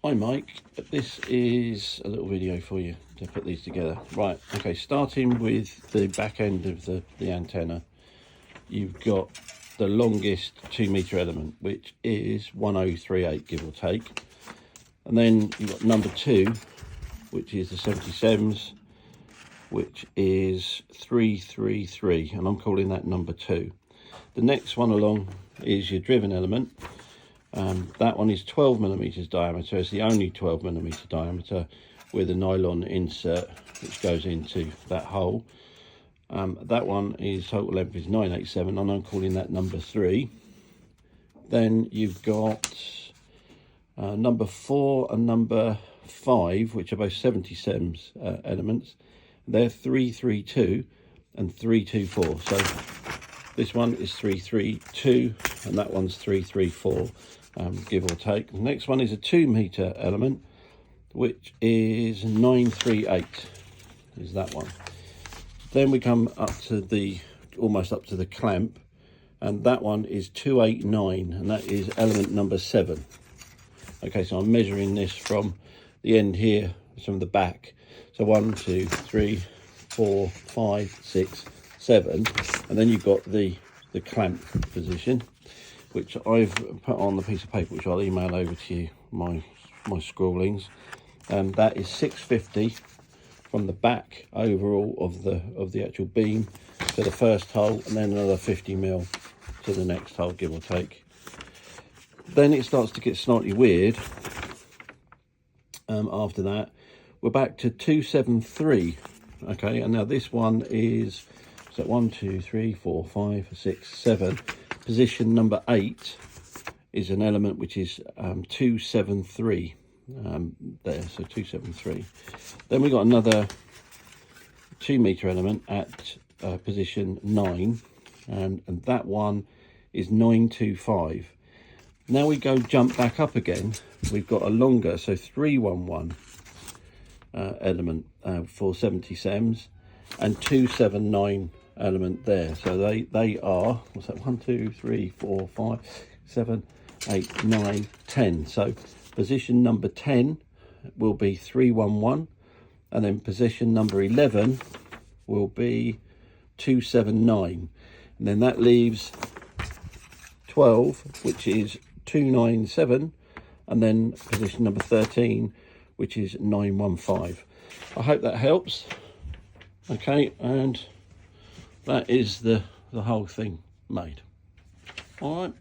Hi Mike, this is a little video for you to put these together. Right, okay, starting with the back end of the antenna, you've got the longest 2-meter element, which is 1038, give or take. And then you've got number 2, which is the 77s, which is 333, and I'm calling that number 2. The next one along is your driven element. That one is 12 millimeters diameter. It's the only 12 millimeter diameter with a nylon insert which goes into that hole. That one is total length is 987, and I'm calling that number 3. Then you've got number 4 and number 5, which are both 77s elements. They're 332 and 324. So this one is 332 and that one's 334. Give or take. The next one is a 2-meter element, which is 938, is that one. Then we come up to the, almost up to the clamp, and that one is 289, and that is element number 7. Okay, so I'm measuring this from the end here, from the back. So 1, 2, 3, 4, 5, 6, 7, and then you've got the clamp position, which I've put on the piece of paper, which I'll email over to you, my scrawlings. That is 650 from the back overall of the actual beam to the first hole, and then another 50mm to the next hole, give or take. Then it starts to get slightly weird. After that, we're back to 273. Okay, and now this one is, so 1, 2, 3, 4, 5, 6, 7. Position number 8 is an element which is 273 there, so 273. Then we got another 2-meter element at position 9, and that one is 925. Now we go jump back up again. We've got a longer, so 311 element for 77s, and 279 element there. So they are, what's that, 1, 2, 3, 4, 5, 7, 8, 9, 10. So position number 10 will be 311, and then position number 11 will be 279, and then that leaves 12, which is 297, and then position number 13, which is 915. I hope that helps. Okay, and that is the whole thing made. All right.